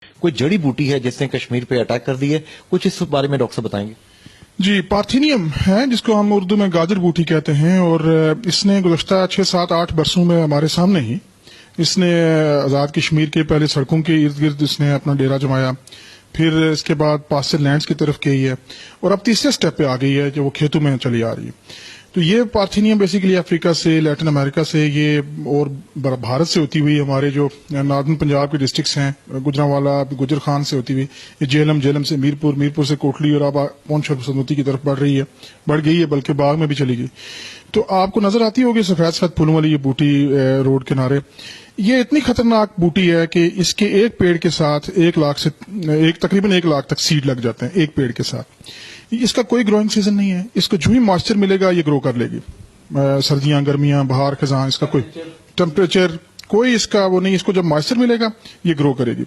کوئی جڑی بوٹی ہے جس نے کشمیر پہ اٹیک کر دی ہے، کچھ اس بارے میں ڈاکٹر صاحب بتائیں گے؟ جی، پارتھینیم ہے جس کو ہم اردو میں گاجر بوٹی کہتے ہیں، اور اس نے گزشتہ 6-7-8 برسوں میں ہمارے سامنے ہی اس نے آزاد کشمیر کے پہلے سڑکوں کے ارد گرد اس نے اپنا ڈیرا جمایا، پھر اس کے بعد پاسچر لینڈز کی طرف گئی ہے، اور اب تیسرے سٹیپ پہ آ گئی ہے جو وہ کھیتوں میں چلی آ رہی ہے۔ تو یہ پارتھینیم بیسیکلی افریقہ سے، لیٹن امریکہ سے، یہ اور بھارت سے ہوتی ہوئی ہمارے جو ناردن پنجاب کے ڈسٹرکٹس ہیں، گجرانوالا، گجر خان سے ہوتی ہوئی یہ جیلم سے میرپور سے کوٹلی، اور اب پونچھ سنوتی کی طرف بڑھ گئی ہے، بلکہ باغ میں بھی چلی گئی۔ تو آپ کو نظر آتی ہوگی سفید پھولوں والی یہ بوٹی روڈ کنارے، یہ اتنی خطرناک بوٹی ہے کہ اس کے ایک پیڑ کے ساتھ تقریباً 1 لاکھ تک سیڈ لگ جاتے ہیں ایک پیڑ کے ساتھ۔ اس کا کوئی گروئنگ سیزن نہیں ہے، اس کو جو ہی مائسچر ملے گا یہ گرو کر لے گی، سردیاں، گرمیاں، بہار، خزاں، اس کا کوئی ٹمپریچر کوئی اس کا وہ نہیں، اس کو جب مائسچر ملے گا یہ گرو کرے گی۔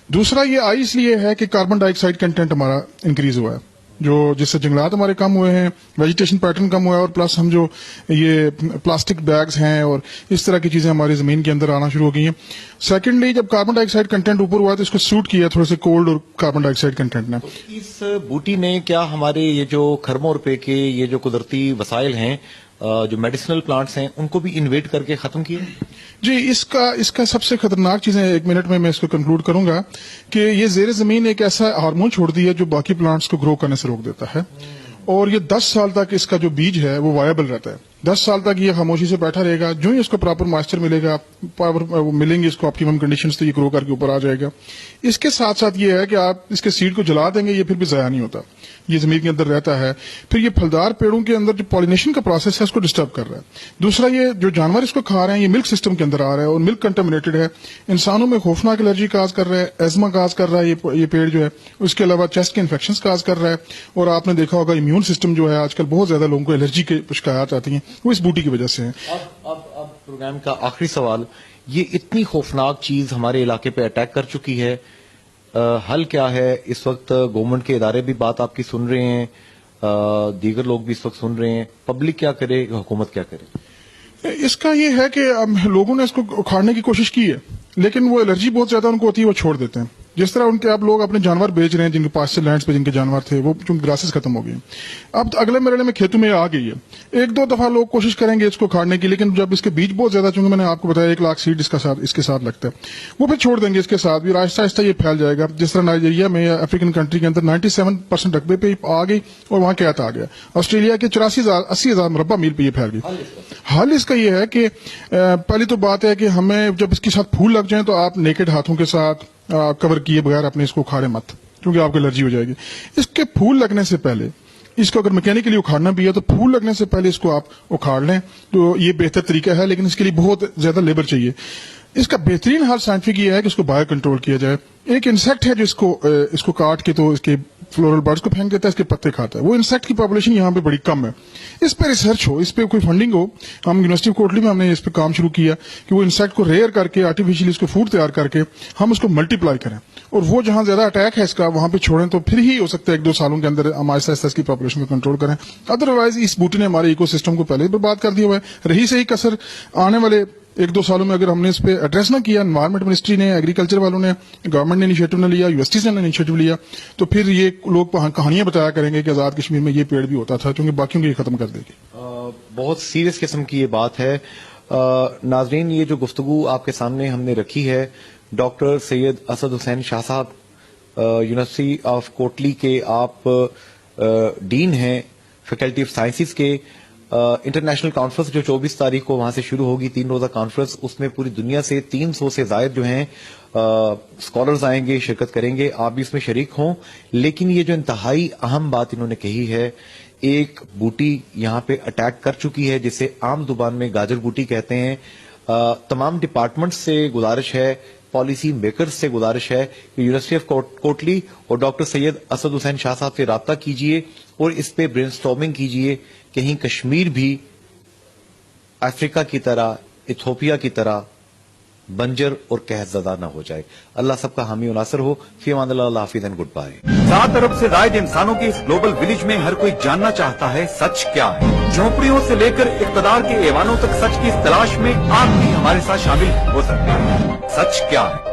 دوسرا یہ آئی اس لیے ہے کہ کاربن ڈائی آکسائڈ کنٹینٹ ہمارا انکریز ہوا ہے، جس سے جنگلات ہمارے کم ہوئے ہیں، ویجیٹیشن پیٹرن کم ہوا ہے، اور پلس ہم جو یہ پلاسٹک بیگز ہیں اور اس طرح کی چیزیں ہماری زمین کے اندر آنا شروع ہو گئی ہیں۔ سیکنڈلی جب کاربن ڈائی آکسائڈ کنٹینٹ اوپر ہوا ہے تو اس کو سوٹ کیا تھوڑے سے کولڈ اور کاربن ڈائی آکسائڈ کنٹینٹ نے۔ اس بوٹی نے کیا ہمارے یہ جو کھربوں روپے کے یہ جو قدرتی وسائل ہیں، جو میڈیسنل پلانٹس ہیں، ان کو بھی انویٹ کر کے ختم کیے؟ جی، اس کا سب سے خطرناک چیزیں 1 منٹ میں اس کو کنکلوڈ کروں گا کہ یہ زیر زمین ایک ایسا ہارمون چھوڑ دی ہے جو باقی پلانٹس کو گرو کرنے سے روک دیتا ہے، اور یہ 10 سال تک اس کا جو بیج ہے وہ وائبل رہتا ہے۔ 10 سال تک یہ خاموشی سے بیٹھا رہے گا، جو ہی اس کو پراپر مائسچر ملے گا، ملیں گے اس کو آپٹیمم کنڈیشنز، تو یہ گرو کر کے اوپر آ جائے گا۔ اس کے ساتھ ساتھ یہ ہے کہ آپ اس کے سیڈ کو جلا دیں گے یہ پھر بھی ضائع نہیں ہوتا، یہ زمین کے اندر رہتا ہے۔ پھر یہ پھلدار پیڑوں کے اندر جو پالینیشن کا پروسیس ہے اس کو ڈسٹرب کر رہا ہے۔ دوسرا یہ جو جانور اس کو کھا رہے ہیں یہ ملک سسٹم کے اندر آ رہا ہے اور ملک کنٹامنیٹڈ ہے، انسانوں میں خوفناک الرجی کاز کر رہا ہے، ایزما کاز کر رہا ہے یہ پیڑ جو ہے، اس کے علاوہ چیسٹ کے انفیکشنز کاز کر رہا ہے، اور آپ نے دیکھا ہوگا امیون سسٹم جو ہے آج کل بہت زیادہ لوگوں کو الرجی کے شکایات آتی ہیں، وہ اس بوٹی کی وجہ سے ہیں۔ اب پروگرام کا آخری سوال، یہ اتنی خوفناک چیز ہمارے علاقے پہ اٹیک کر چکی ہے، حل کیا ہے؟ اس وقت گورنمنٹ کے ادارے بھی بات آپ کی سن رہے ہیں، دیگر لوگ بھی اس وقت سن رہے ہیں، پبلک کیا کرے، حکومت کیا کرے؟ اس کا یہ ہے کہ لوگوں نے اس کو اکھاڑنے کی کوشش کی ہے، لیکن وہ الرجی بہت زیادہ ان کو ہوتی ہے، وہ چھوڑ دیتے ہیں۔ جس طرح ان کے اب لوگ اپنے جانور بیچ رہے ہیں، جن کے پاسچر لینڈز پہ جن کے جانور تھے، وہ چونکہ گراسز ختم ہو گئی، اب اگلے مرحلے میں کھیتوں میں آ گئی ہے۔ 1-2 دفعہ لوگ کوشش کریں گے اس کو کھاڑنے کی، لیکن جب اس کے بیج بہت زیادہ، چونکہ میں نے آپ کو بتایا 1 لاکھ سیڈ اس کے ساتھ لگتا ہے، وہ پھر چھوڑ دیں گے، اس کے ساتھ بھی آہستہ آہستہ یہ پھیل جائے گا۔ جس طرح نائجیریا میں یا افریقن کنٹری کے اندر 97% رقبے پہ آ گئی اور وہاں قحط آ گیا، آسٹریلیا کے 80,000 مربع میل پہ یہ پھیل گئی۔ حل اس کا یہ ہے کہ پہلی تو بات ہے کہ ہمیں جب اس کے ساتھ پھول لگ جائیں تو آپ نیکڈ ہاتھوں کے ساتھ کور کیے بغیر اپنے اس کو اکھاڑے مت، کیونکہ آپ کو الرجی ہو جائے گی۔ اس کے پھول لگنے سے پہلے، اس کو اگر میکینکلی اکھاڑنا بھی ہے تو پھول لگنے سے پہلے اس کو آپ اکھاڑ لیں، تو یہ بہتر طریقہ ہے، لیکن اس کے لیے بہت زیادہ لیبر چاہیے۔ اس کا بہترین حل سائنٹفک یہ ہے کہ اس کو بایو کنٹرول کیا جائے۔ ایک انسیکٹ ہے جو اس کو کاٹ کے تو اس کے فلورل برڈز کو پھینک دیتا ہے، اس کے پتے کھاتا ہے، وہ انسیکٹ کی پاپولیشن یہاں پہ بڑی کم ہے۔ اس پہ ریسرچ ہو، اس پہ کوئی فنڈنگ ہو۔ ہم یونیورسٹی آف کوٹلی میں ہم نے اس پہ کام شروع کیا کہ وہ انسیکٹ کو ریئر کر کے آرٹیفیشلی اس کو فوڈ تیار کر کے ہم اس کو ملٹی پلائی کریں، اور وہ جہاں زیادہ اٹیک ہے اس کا وہاں پہ چھوڑیں، تو پھر ہی ہو سکتا ہے 1-2 سالوں کے اندر ہم آہستہ آہستہ اس کی پاپولیشن کو کنٹرول کریں۔ ادروائز اس بوٹی نے ہمارے ایکو سسٹم کو پہلے ہی برباد کر دیا ہوا ہے۔ رہی صحیح کسر آنے والے 1-2 سالوں میں اگر ہم نے اس پہ ایڈریس نہ کیا، انوائرمنٹ منسٹری نے، ایگریکلچر والوں نے، گورنمنٹ نے انیشیٹو نہ لیا، یونیورسٹیز نے انیشیٹو لیا، تو پھر یہ لوگ کہانیاں بتایا کریں گے کہ آزاد کشمیر میں یہ پیڑ بھی ہوتا تھا، کیونکہ باقیوں کو یہ ختم کر دے گی۔ بہت سیریس قسم کی یہ بات ہے۔ ناظرین، یہ جو گفتگو آپ کے سامنے ہم نے رکھی ہے، ڈاکٹر سید اسد حسین شاہ صاحب، یونیورسٹی آف کوٹلی کے آپ ڈین ہیں فیکلٹی آف سائنسز کے۔ انٹرنیشنل کانفرنس جو 24 تاریخ کو وہاں سے شروع ہوگی، 3 روزہ کانفرنس، اس میں پوری دنیا سے 300 سے زائد جو ہیں اسکالرز آئیں گے، شرکت کریں گے، آپ بھی اس میں شریک ہوں۔ لیکن یہ جو انتہائی اہم بات انہوں نے کہی ہے، ایک بوٹی یہاں پہ اٹیک کر چکی ہے جسے عام زبان میں گاجر بوٹی کہتے ہیں۔ تمام ڈپارٹمنٹ سے گزارش ہے، پالیسی میکرز سے گزارش ہے کہ یونیورسٹی آف کوٹلی اور ڈاکٹر سید اسد حسین شاہ صاحب سے رابطہ کیجئے اور اس پہ برین سٹارمنگ کیجئے، کہیں کشمیر بھی افریقہ کی طرح، ایتھوپیا کی طرح بنجر اور قحط زدہ نہ ہو جائے۔ اللہ سب کا حامی و ناصر ہو۔ فی امان اللہ، اللہ حافظ اینڈ گڈ بائے۔ 7 ارب سے زائد انسانوں کے اس گلوبل ولیج میں ہر کوئی جاننا چاہتا ہے سچ کیا ہے۔ جھونپڑیوں سے لے کر اقتدار کے ایوانوں تک سچ کی اس تلاش میں آپ بھی ہمارے ساتھ شامل ہو سکتے ہیں۔ سچ کیا ہے؟